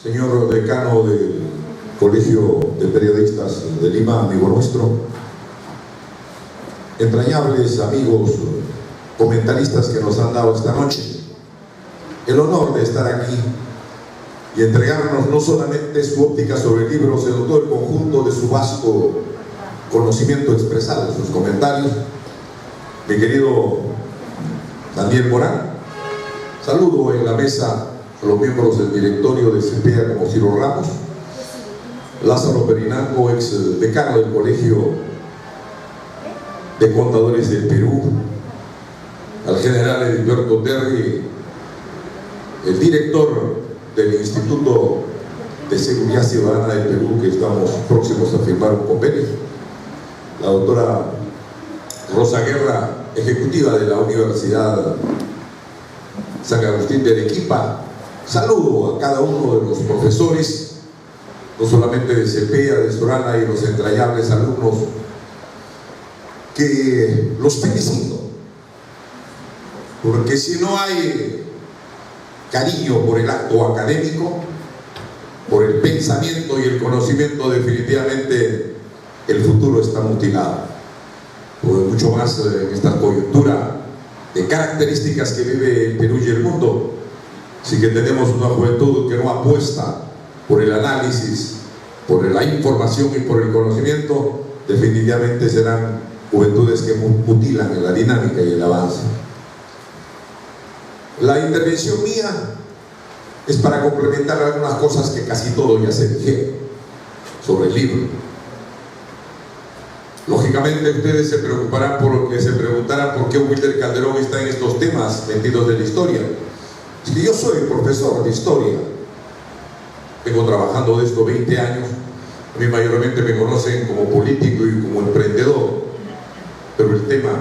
señor decano del Colegio de Periodistas de Lima, amigo nuestro, entrañables amigos comentaristas que nos han dado esta noche el honor de estar aquí y entregarnos no solamente su óptica sobre el libro, sino todo el conjunto de su vasto conocimiento expresado en sus comentarios. Mi querido Daniel Morán, saludo en la mesa a los miembros del directorio de CEPEA como Ciro Ramos, Lázaro Perinango, ex decano del Colegio de Contadores del Perú, al general Edilberto Terry, el director del Instituto de Seguridad Ciudadana del Perú, que estamos próximos a firmar un convenio, la doctora Rosa Guerra, ejecutiva de la Universidad San Agustín de Arequipa. Saludo a cada uno de los profesores, no solamente de CEPEA, de Sorana, y los entrañables alumnos, que los felicito, porque si no hay cariño por el acto académico, por el pensamiento y el conocimiento, definitivamente el futuro está mutilado. Pues mucho más en esta coyuntura de características que vive el Perú y el mundo. Así que tenemos una juventud que no apuesta por el análisis, por la información y por el conocimiento, definitivamente serán juventudes que mutilan en la dinámica y el avance. La intervención mía es para complementar algunas cosas que casi todo ya se dijeron sobre el libro. Lógicamente ustedes se preocuparán porque se preguntarán por qué Wilder Calderón está en estos temas metidos de la historia. Es que yo soy profesor de historia, vengo trabajando de esto 20 años, a mí mayormente me conocen como político y como emprendedor, pero el tema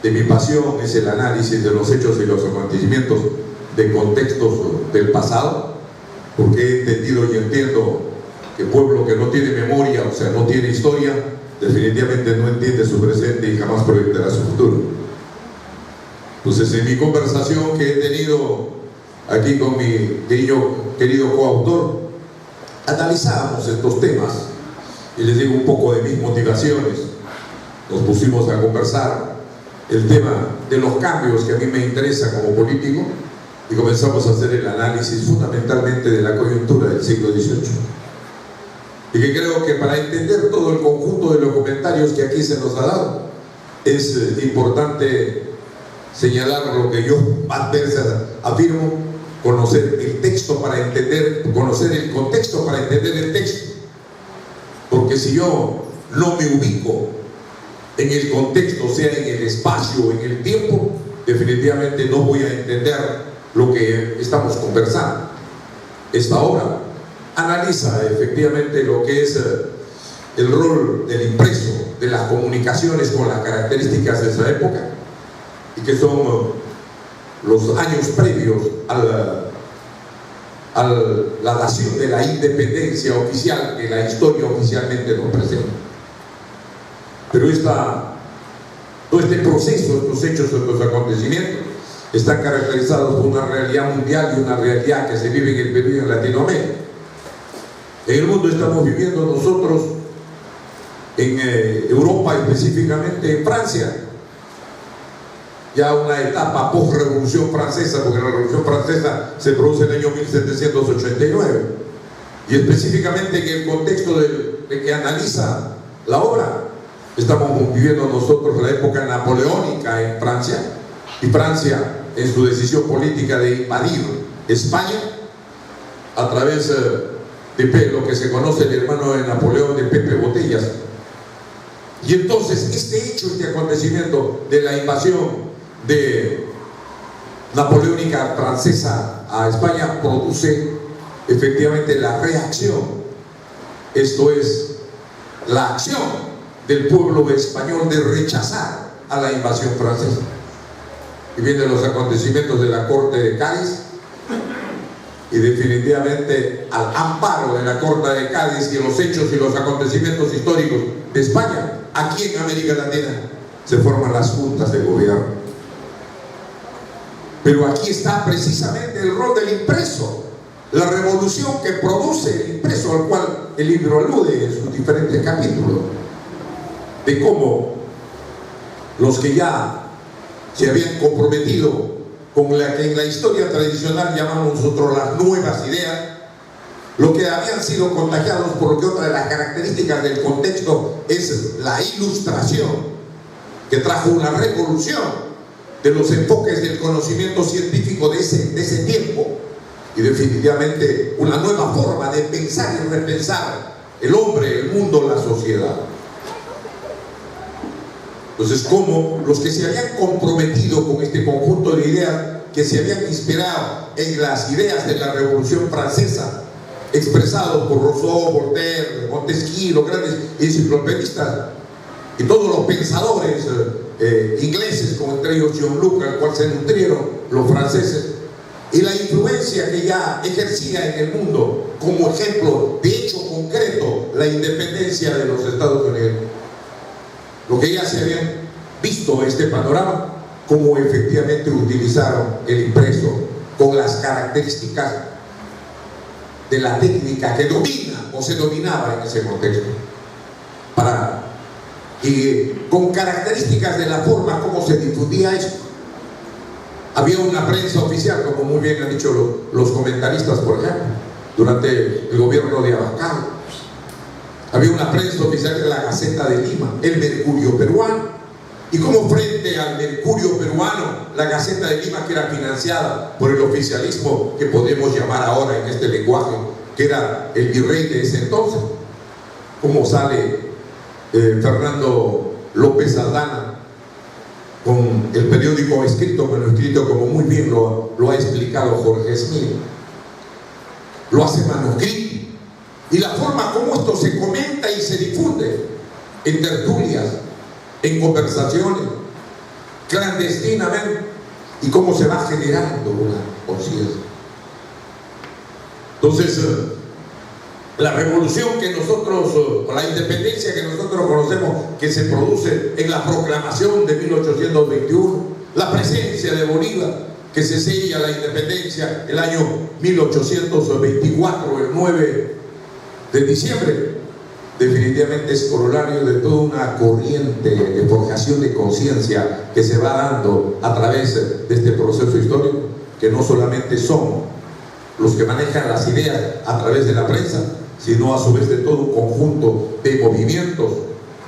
de mi pasión es el análisis de los hechos y los acontecimientos de contextos del pasado, porque he entendido y entiendo que el pueblo que no tiene memoria, o sea, no tiene historia, definitivamente no entiende su presente y jamás proyectará su futuro. Entonces, en mi conversación que he tenido aquí con mi querido coautor, analizábamos estos temas y les digo un poco de mis motivaciones. Nos pusimos a conversar el tema de los cambios que a mí me interesa como político y comenzamos a hacer el análisis fundamentalmente de la coyuntura del siglo XVIII. Y que creo que para entender todo el conjunto de los comentarios que aquí se nos ha dado, es importante señalar lo que yo más veces afirmo: conocer el texto para entender, conocer el contexto para entender el texto. Porque si yo no me ubico en el contexto, sea en el espacio o en el tiempo, definitivamente no voy a entender lo que estamos conversando. Esta obra analiza efectivamente lo que es el rol del impreso, de las comunicaciones con las características de esa época, y que son los años previos a la dación de la independencia oficial que la historia oficialmente nos presenta. Pero todo este proceso, estos hechos, estos acontecimientos están caracterizados por una realidad mundial y una realidad que se vive en el Perú y en Latinoamérica. En el mundo estamos viviendo nosotros, en Europa, específicamente en Francia, ya una etapa post-revolución francesa, porque la revolución francesa se produce en el año 1789, y específicamente en el contexto de que analiza la obra, estamos viviendo nosotros la época napoleónica en Francia, y Francia en su decisión política de invadir España a través de lo que se conoce el hermano de Napoleón, de Pepe Botellas. Y entonces este hecho, este acontecimiento de la invasión napoleónica francesa a España produce efectivamente la reacción, esto es la acción del pueblo español de rechazar a la invasión francesa. Y vienen los acontecimientos de la Corte de Cádiz, y definitivamente al amparo de la Corte de Cádiz y los hechos y los acontecimientos históricos de España, aquí en América Latina se forman las juntas de gobierno. Pero aquí está precisamente el rol del impreso, la revolución que produce el impreso, al cual el libro alude en sus diferentes capítulos, de cómo los que ya se habían comprometido con la que en la historia tradicional llamamos nosotros las nuevas ideas, lo que habían sido contagiados por lo que otra de las características del contexto es la ilustración, que trajo una revolución de los enfoques del conocimiento científico de ese tiempo, y definitivamente una nueva forma de pensar y repensar el hombre, el mundo, la sociedad. Entonces, como los que se habían comprometido con este conjunto de ideas, que se habían inspirado en las ideas de la Revolución Francesa, expresados por Rousseau, Voltaire, Montesquieu, los grandes enciclopedistas y todos los pensadores ingleses, como entre ellos John Locke, al cual se nutrieron los franceses, y la influencia que ya ejercía en el mundo, como ejemplo de hecho concreto, la independencia de los Estados Unidos. Lo que ya se habían visto este panorama, cómo efectivamente utilizaron el impreso con las características de la técnica que domina o se dominaba en ese contexto, y con características de la forma como se difundía esto. Había una prensa oficial, como muy bien han dicho los comentaristas, por ejemplo, durante el gobierno de Abascal. Había una prensa oficial de la Gaceta de Lima, el Mercurio Peruano, y como frente al Mercurio Peruano, la Gaceta de Lima, que era financiada por el oficialismo que podemos llamar ahora en este lenguaje, que era el virrey de ese entonces, como sale Fernando López Aldana con el periódico escrito, como muy bien lo ha explicado Jorge Smith, lo hace manuscrito, y la forma como esto se comenta y se difunde en tertulias, en conversaciones, clandestinamente, y cómo se va generando una conciencia. Entonces, la revolución que nosotros, o la independencia que nosotros conocemos, que se produce en la proclamación de 1821, la presencia de Bolívar, que se sella la independencia el año 1824, el 9 de diciembre, definitivamente es corolario de toda una corriente de forjación de conciencia que se va dando a través de este proceso histórico, que no solamente son los que manejan las ideas a través de la prensa, sino a su vez de todo un conjunto de movimientos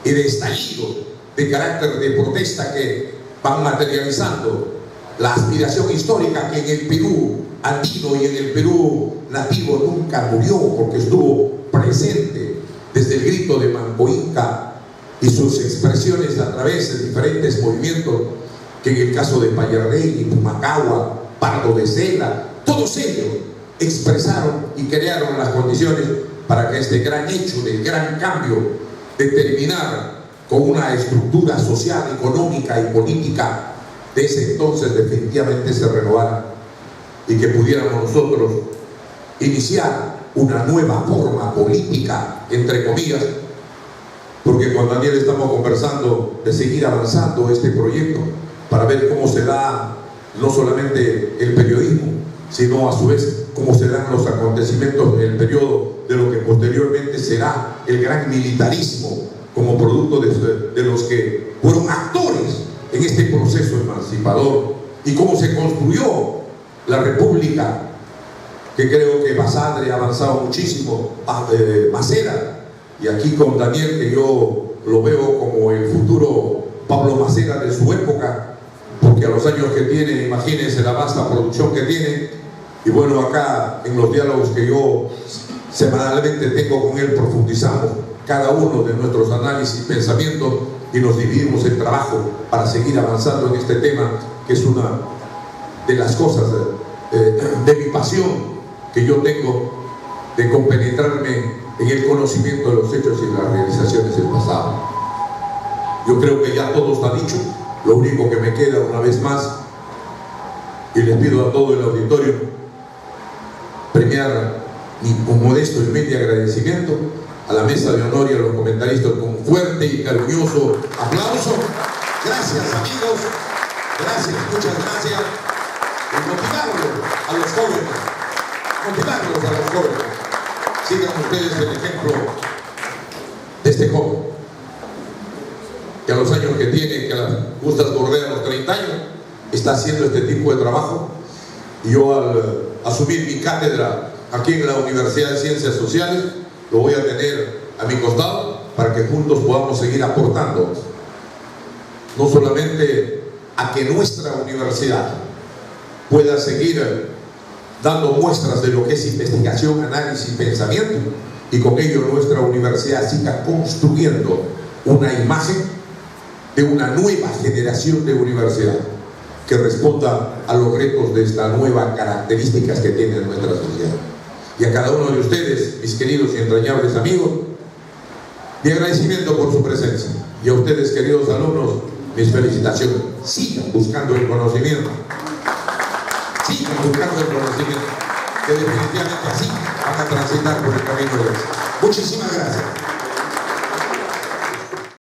y de estallidos de carácter de protesta que van materializando la aspiración histórica que en el Perú andino y en el Perú nativo nunca murió, porque estuvo presente desde el grito de Manco Inca y sus expresiones a través de diferentes movimientos, que en el caso de Payarrey, Pumacagua, Pardo de Cela, todos ellos expresaron y crearon las condiciones para que este gran hecho del gran cambio, de terminar con una estructura social, económica y política de ese entonces, definitivamente se renovara, y que pudiéramos nosotros iniciar una nueva forma política, entre comillas, porque con Daniel estamos conversando de seguir avanzando este proyecto para ver cómo se da no solamente el periodismo, sino a su vez cómo se dan los acontecimientos en el periodo de lo que posteriormente será el gran militarismo, como producto de los que fueron actores en este proceso emancipador, y cómo se construyó la república, que creo que Basadre ha avanzado muchísimo, Macera, y aquí con Daniel, que yo lo veo como el futuro Pablo Macera de su época, porque a los años que tiene, imagínense la vasta producción que tiene. Y bueno, acá en los diálogos que yo semanalmente tengo con él, profundizamos cada uno de nuestros análisis y pensamientos, y nos dividimos el trabajo para seguir avanzando en este tema, que es una de las cosas de mi pasión que yo tengo, de compenetrarme en el conocimiento de los hechos y las realizaciones del pasado. Yo creo que ya todo está dicho. Lo único que me queda una vez más, y les pido a todo el auditorio premiar mi modesto y humilde agradecimiento a la mesa de honor y a los comentaristas con un fuerte y cariñoso aplauso. Gracias, amigos, gracias, muchas gracias, y motivando a los jóvenes motivarlos a los jóvenes. Sigan ustedes el ejemplo de este joven, que a los años que tiene, que a las justas bordea los 30 años, está haciendo este tipo de trabajo. Y yo, al asumir mi cátedra aquí en la Universidad de Ciencias Sociales, lo voy a tener a mi costado para que juntos podamos seguir aportando no solamente a que nuestra universidad pueda seguir dando muestras de lo que es investigación, análisis y pensamiento, y con ello nuestra universidad siga construyendo una imagen de una nueva generación de universidad que responda a los retos de estas nuevas características que tiene nuestra sociedad. Y a cada uno de ustedes, mis queridos y entrañables amigos, mi agradecimiento por su presencia. Y a ustedes, queridos alumnos, mis felicitaciones. Sigan buscando el conocimiento. Sigan buscando el conocimiento, que definitivamente así van a transitar por el camino de Dios. Muchísimas gracias.